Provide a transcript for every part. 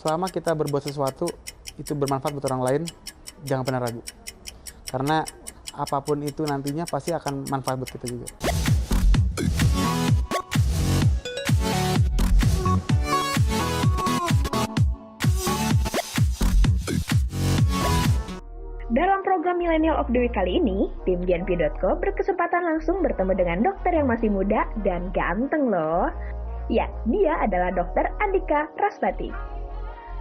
selama kita berbuat sesuatu itu bermanfaat buat orang lain, jangan pernah ragu. Karena apapun itu nantinya pasti akan manfaat buat kita juga. Dalam program Millennial of the Week kali ini, tim Genpi.co berkesempatan langsung bertemu dengan dokter yang masih muda dan ganteng loh. Ya, dia adalah Dr. Andika Praspati.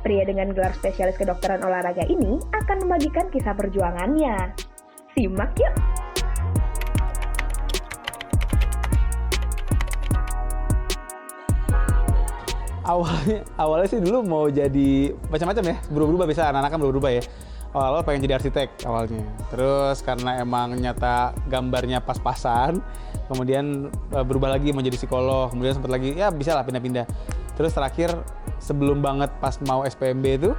Pria dengan gelar spesialis kedokteran olahraga ini akan membagikan kisah perjuangannya. Simak yuk! Awalnya sih dulu mau jadi macam-macam ya, berubah-ubah, biasa anak-anak kan berubah ya. Awal-awal pengen jadi arsitek awalnya, terus karena emang nyata gambarnya pas-pasan, kemudian berubah lagi mau jadi psikolog, kemudian sempat lagi ya bisa lah pindah-pindah. Terus terakhir sebelum banget pas mau SPMB itu,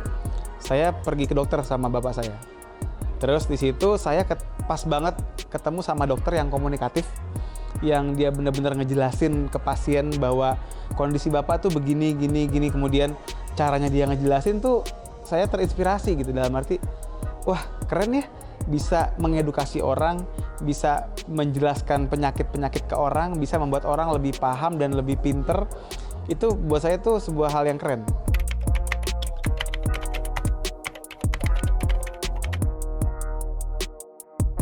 saya pergi ke dokter sama bapak saya. Terus di situ saya pas banget ketemu sama dokter yang komunikatif, yang dia benar-benar ngejelasin ke pasien bahwa kondisi bapak tuh begini, gini, kemudian caranya dia ngejelasin tuh saya terinspirasi gitu, dalam arti wah keren ya, bisa mengedukasi orang, bisa menjelaskan penyakit-penyakit ke orang, bisa membuat orang lebih paham dan lebih pinter. Itu buat saya tuh sebuah hal yang keren.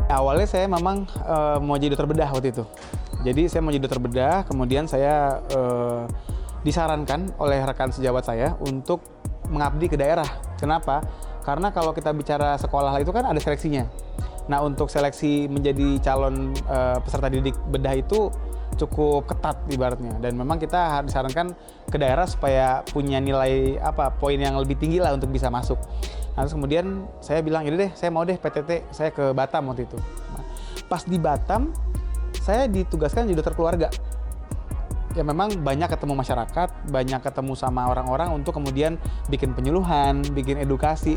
Awalnya saya memang mau jadi dokter bedah waktu itu. Jadi saya mau jadi dokter bedah, kemudian saya disarankan oleh rekan sejawat saya untuk mengabdi ke daerah. Kenapa? Karena kalau kita bicara sekolah itu kan ada seleksinya. Nah, untuk seleksi menjadi calon peserta didik bedah itu cukup ketat ibaratnya. Dan memang kita disarankan ke daerah supaya punya nilai poin yang lebih tinggi lah untuk bisa masuk. Nah, terus kemudian saya bilang, yaudah deh, saya mau deh PTT, saya ke Batam waktu itu. Nah, pas di Batam, saya ditugaskan jadi dokter keluarga. Ya memang banyak ketemu masyarakat, banyak ketemu sama orang-orang untuk kemudian bikin penyuluhan, bikin edukasi.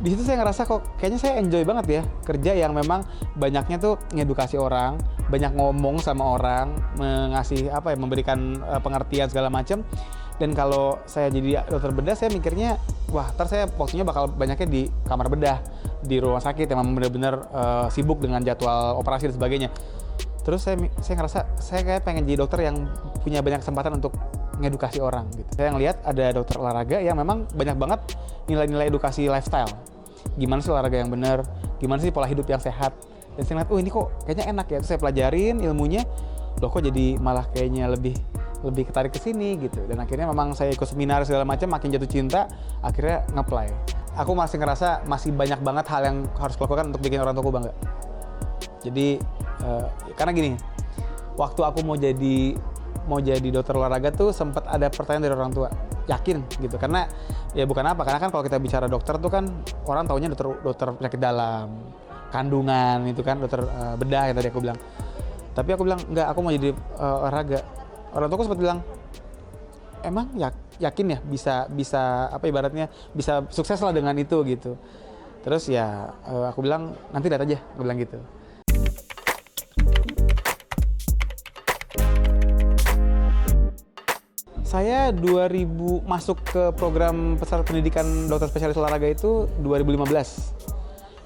Di situ saya ngerasa kok kayaknya saya enjoy banget ya kerja yang memang banyaknya tuh ngedukasi orang, banyak ngomong sama orang, memberikan pengertian segala macam. Dan kalau saya jadi dokter bedah, saya mikirnya, wah ntar saya waktunya bakal banyaknya di kamar bedah, di rumah sakit yang memang benar-benar sibuk dengan jadwal operasi dan sebagainya. Terus saya ngerasa saya kayak pengen jadi dokter yang punya banyak kesempatan untuk ngedukasi orang gitu. Saya ngelihat ada dokter olahraga yang memang banyak banget nilai-nilai edukasi lifestyle. Gimana sih olahraga yang benar, gimana sih pola hidup yang sehat. Dan saya ngeliat, oh ini kok kayaknya enak ya. Terus saya pelajarin ilmunya, loh kok jadi malah kayaknya lebih ketarik ke sini gitu. Dan akhirnya memang saya ikut seminar segala macam, makin jatuh cinta, akhirnya nge-apply. Aku masih ngerasa masih banyak banget hal yang harus kulakukan untuk bikin orang tuaku bangga. Jadi karena gini, waktu aku mau jadi dokter olahraga tuh sempat ada pertanyaan dari orang tua, yakin gitu, karena ya bukan apa, karena kan kalau kita bicara dokter tuh kan orang taunya dokter penyakit dalam, kandungan itu kan, dokter bedah yang tadi aku bilang. Tapi aku bilang enggak, aku mau jadi olahraga. Orang tuaku sempat bilang, emang yakin ya bisa ibaratnya bisa sukses lah dengan itu gitu. Terus ya aku bilang nanti lihat aja, aku bilang gitu. Saya 2000 masuk ke program peserta pendidikan dokter spesialis olahraga itu 2015.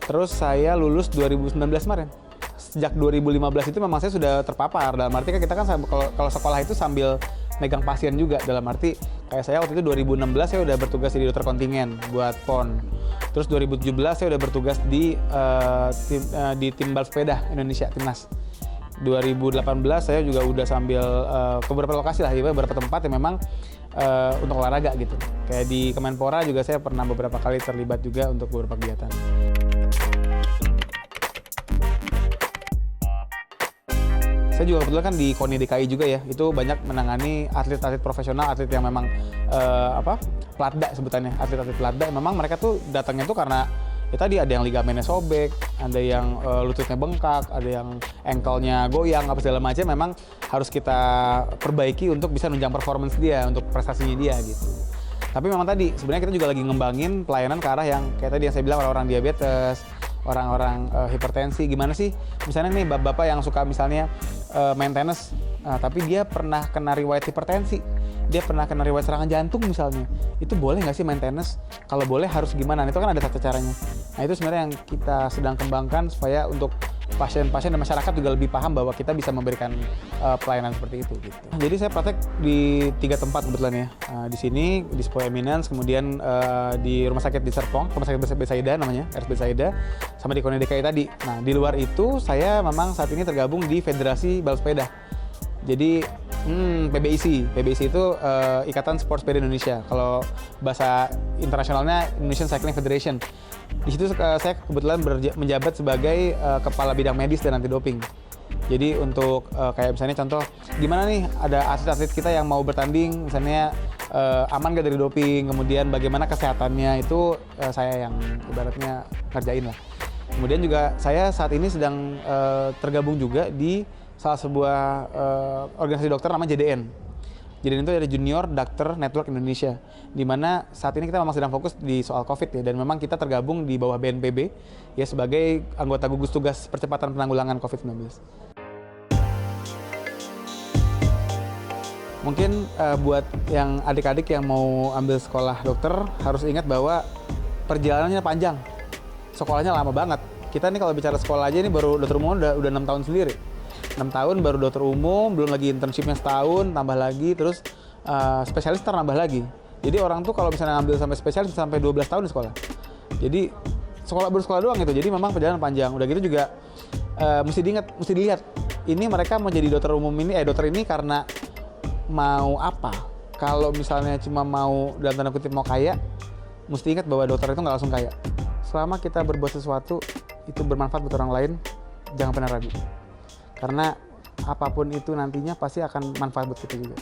Terus saya lulus 2019 kemarin. Sejak 2015 itu memang saya sudah terpapar. Dalam arti kan kita kan kalau sekolah itu sambil megang pasien juga. Dalam arti kayak saya waktu itu 2016 saya udah bertugas jadi dokter kontingen buat PON. Terus 2017 saya udah bertugas di tim balap sepeda Indonesia, Timnas. 2018 saya juga udah sambil ke beberapa lokasi lah, beberapa tempat yang memang untuk olahraga gitu. Kayak di Kemenpora juga saya pernah beberapa kali terlibat juga untuk beberapa kegiatan. Saya juga kebetulan kan di KONI DKI juga ya, itu banyak menangani atlet-atlet profesional, atlet yang memang pelatda sebutannya, atlet-atlet pelatda. Memang mereka tuh datangnya tuh karena ya tadi ada yang ligamennya sobek, ada yang lututnya bengkak, ada yang ankle-nya goyang, apa segala macam. Memang harus kita perbaiki untuk bisa nunjang performance dia, untuk prestasinya dia gitu. Tapi memang tadi sebenarnya kita juga lagi ngembangin pelayanan ke arah yang kayak tadi yang saya bilang, orang-orang diabetes, orang-orang hipertensi. Gimana sih misalnya nih bapak-bapak yang suka misalnya maintenance, tapi dia pernah kena riwayat hipertensi. dia pernah kena riwayat serangan jantung misalnya, itu boleh nggak sih main tenis? Kalau boleh harus gimana? Itu kan ada tata caranya. Nah itu sebenarnya yang kita sedang kembangkan supaya untuk pasien-pasien dan masyarakat juga lebih paham bahwa kita bisa memberikan pelayanan seperti itu. Gitu. Jadi saya praktek di 3 tempat kebetulan ya. Di sini di Sepoy Eminence, kemudian di rumah sakit di Serpong, rumah sakit Betsaida namanya, RS Betsaida, sama di Koni DKI tadi. Nah di luar itu saya memang saat ini tergabung di Federasi Balap Sepeda. Jadi PBIC itu Ikatan Sport Sepeda Indonesia. Kalau bahasa internasionalnya Indonesian Cycling Federation. Di situ saya kebetulan menjabat sebagai kepala bidang medis dan anti doping. Jadi untuk kayak misalnya contoh, gimana nih ada atlet-atlet kita yang mau bertanding, misalnya aman gak dari doping, kemudian bagaimana kesehatannya itu saya yang ibaratnya ngerjain lah. Kemudian juga saya saat ini sedang tergabung juga di salah sebuah organisasi dokter namanya JDN. JDN itu ada Junior Doctor Network Indonesia, di mana saat ini kita memang sedang fokus di soal COVID ya, dan memang kita tergabung di bawah BNPB ya sebagai anggota gugus tugas percepatan penanggulangan COVID-19. Mungkin buat yang adik-adik yang mau ambil sekolah dokter harus ingat bahwa perjalanannya panjang, sekolahnya lama banget. Kita nih kalau bicara sekolah aja ini baru dokter umum udah 6 tahun sendiri. 6 tahun baru dokter umum, belum lagi internshipnya setahun, tambah lagi, terus spesialis nambah lagi. Jadi orang tuh kalau misalnya ambil sampai spesialis sampai 12 tahun di sekolah. Jadi bersekolah doang gitu, jadi memang perjalanan panjang. Udah gitu juga mesti dilihat, ini mereka mau jadi dokter umum ini, dokter ini karena mau apa. Kalau misalnya cuma mau, dalam tanda kutip mau kaya, mesti ingat bahwa dokter itu nggak langsung kaya. Selama kita berbuat sesuatu, itu bermanfaat buat orang lain, jangan pernah ragu. Karena apapun itu nantinya pasti akan manfaat buat kita juga.